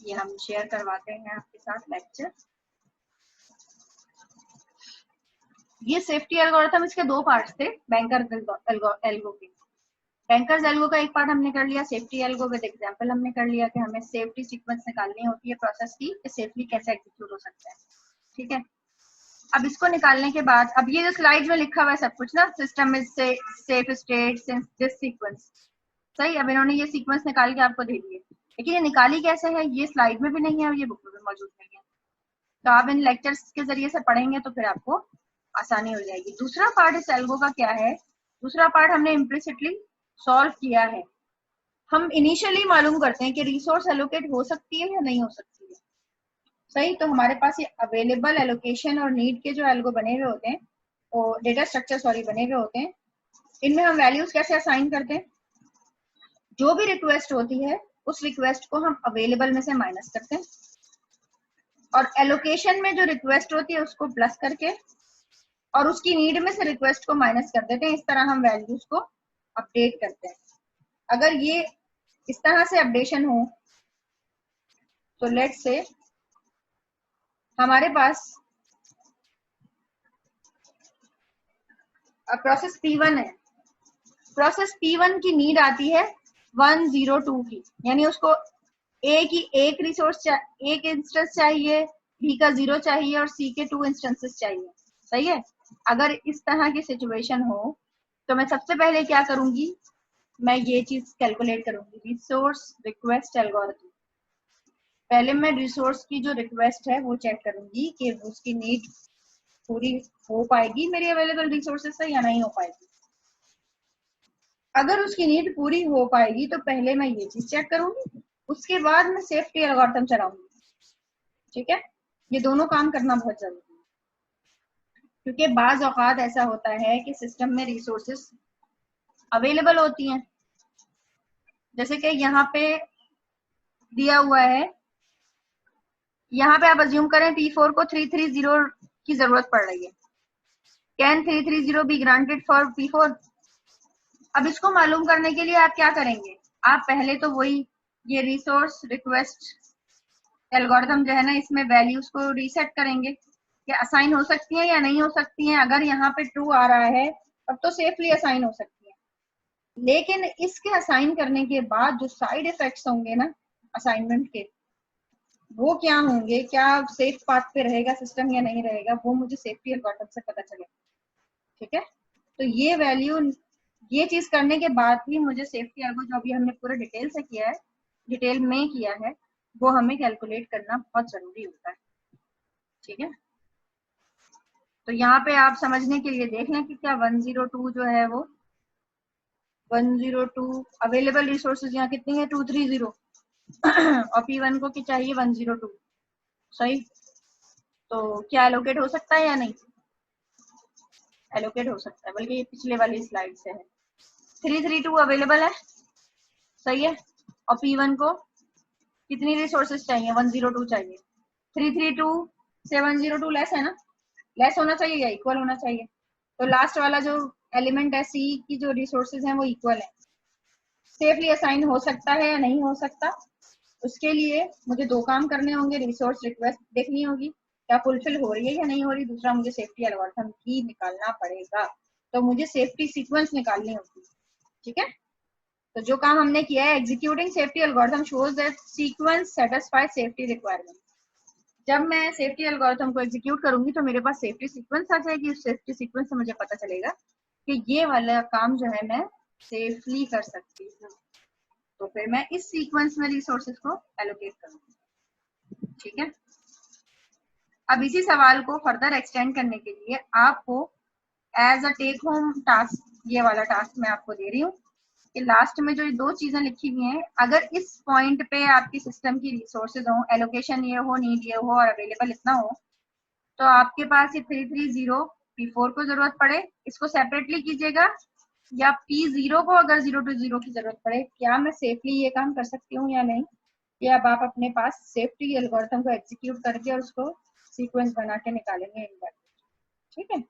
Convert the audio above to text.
ये हम शेयर करवाते हैं आपके साथ लेक्चर। ये सेफ्टी एल्गोरिथम, इसके दो पार्ट्स थे बैंकर्स एल्गो के। बैंकर्स एल्गो का एक पार्ट हमने कर लिया, सेफ्टी एल्गो विद एग्जांपल हमने कर लिया कि हमें सेफ्टी सीक्वेंस निकालनी होती है प्रोसेस की कि सेफली कैसे एग्जीक्यूट हो सकता है। ठीक है, अब इसको निकालने के बाद अब ये जो स्लाइड में लिखा हुआ है सब कुछ ना, system is safe state since this sequence, सही। अब इन्होंने ये सीक्वेंस निकाल के आपको दे दिए, लेकिन ये निकाली कैसे है ये स्लाइड में भी नहीं है और ये बुक में भी मौजूद नहीं है। तो आप इन लेक्चर्स के जरिए से पढ़ेंगे तो फिर आपको आसानी हो जाएगी। दूसरा पार्ट इस एल्गो का क्या है, दूसरा पार्ट हमने इम्प्लिसिटली सॉल्व किया है। हम इनिशियली मालूम करते हैं कि रिसोर्स एलोकेट हो सकती है या नहीं हो सकती है, सही। तो हमारे पास ये अवेलेबल एलोकेशन और नीड के जो एल्गो बने हुए होते हैं, और डेटा स्ट्रक्चर सॉरी बने हुए होते हैं, इनमें हम वैल्यूज कैसे असाइन करते हैं, जो भी रिक्वेस्ट होती है उस रिक्वेस्ट को हम अवेलेबल में से माइनस करते हैं और एलोकेशन में जो रिक्वेस्ट होती है उसको प्लस करके और उसकी नीड में से रिक्वेस्ट को माइनस कर देते हैं। इस तरह हम वैल्यूज को अपडेट करते हैं। अगर ये इस तरह से अपडेशन हो तो लेट्स से हमारे पास प्रोसेस P1 है, प्रोसेस P1 की नीड आती है 102 की, यानी उसको A की एक रिसोर्स एक इंस्टेंस चाहिए, B का 0 चाहिए और C के 2 इंस्टेंसेस चाहिए, सही है। अगर इस तरह की सिचुएशन हो तो मैं सबसे पहले क्या करूंगी, मैं ये चीज कैलकुलेट करूंगी, रिसोर्स रिक्वेस्ट एल्गोरिथम। पहले मैं रिसोर्स की जो रिक्वेस्ट है वो चेक करूंगी कि उसकी नीड पूरी हो पाएगी मेरी अवेलेबल रिसोर्सेज से या नहीं हो पाएगी। अगर उसकी नीड पूरी हो पाएगी तो पहले मैं ये चीज चेक करूंगी, उसके बाद मैं सेफ्टी एल्गोरिथम चलाऊंगी। ठीक है, ये दोनों काम करना बहुत जरूरी है, क्योंकि बाज औकात ऐसा होता है कि सिस्टम में रिसोर्सेज अवेलेबल होती हैं, जैसे कि यहाँ पे दिया हुआ है, यहाँ पे आप अज्यूम करें P4 को 330 की जरूरत पड़ रही है। Can 330 be granted for P4? अब इसको मालूम करने के लिए आप क्या करेंगे, आप पहले तो वही ये रिसोर्स रिक्वेस्ट एल्गोरिथम जो है ना, इसमें वैल्यूज को रीसेट करेंगे कि असाइन हो सकती है या नहीं हो सकती है। अगर यहाँ पे ट्रू आ रहा है तब तो सेफली असाइन हो सकती है, लेकिन इसके असाइन करने के बाद जो साइड इफेक्ट्स होंगे ना असाइनमेंट के, वो क्या होंगे, क्या सेफ पाथ पे रहेगा सिस्टम या नहीं रहेगा, वो मुझे सेफ्टी एल्गोरिथम से पता चलेगा। ठीक है, तो ये वैल्यू, ये चीज करने के बाद ही मुझे सेफ्टी एल्गो जो अभी हमने पूरे डिटेल से किया है, डिटेल में किया है, वो हमें कैलकुलेट करना बहुत जरूरी होता है। ठीक है, तो यहाँ पे आप समझने के लिए देख लें कि क्या 102 जो है वो 102 अवेलेबल रिसोर्सेज यहाँ कितनी है 230 और P1 को क्या चाहिए 102, सही। तो क्या एलोकेट हो सकता है या नहीं, एलोकेट हो सकता है, बल्कि ये पिछले वाली स्लाइड से है। 332 अवेलेबल है, सही है, और P1 को कितनी रिसोर्सेज चाहिए 102 चाहिए। 332 से 102 लेस है ना, लेस होना चाहिए या इक्वल होना चाहिए। तो लास्ट वाला जो एलिमेंट है C की जो रिसोर्सेज हैं वो इक्वल है। सेफली असाइन हो सकता है या नहीं हो सकता, उसके लिए मुझे दो काम करने होंगे, रिसोर्स रिक्वेस्ट देखनी होगी क्या फुलफिल हो रही है या नहीं हो रही, दूसरा मुझे सेफ्टी एल्गोरिथम की निकालना पड़ेगा, तो मुझे सेफ्टी सीक्वेंस निकालनी होगी। ठीक है, तो जो काम हमने किया है, executing safety algorithm shows that sequence satisfy safety requirement. जब मैं सेफ्टी एल्गोरिथम को एग्जीक्यूट करूंगी तो मेरे पास सेफ्टी सीक्वेंस आ जाएगी, उस सेफ्टी सीक्वेंस से मुझे पता चलेगा कि ये वाला काम जो है मैं सेफली कर सकती हूँ, तो फिर मैं इस सीक्वेंस में रिसोर्सेज को एलोकेट करूंगी। ठीक है, अब इसी सवाल को फर्दर एक्सटेंड करने के लिए आपको as a take home task, ये वाला टास्क मैं आपको दे रही हूँ कि लास्ट में जो ये दो चीजें लिखी हुई हैं, अगर इस पॉइंट पे आपकी सिस्टम की रिसोर्सेज हो, एलोकेशन ये हो, नीड ये हो और अवेलेबल इतना हो, तो आपके पास ये 330 P4 को जरूरत पड़े, इसको सेपरेटली कीजिएगा, या P0 को अगर 020 की जरूरत पड़े, क्या मैं सेफली ये काम कर सकती हूँ या नहीं, ये अब आप अपने पास सेफ्टी एल्गोरिथम को एग्जीक्यूट करके और उसको सीक्वेंस बना के निकालेंगे इन बार। ठीक है।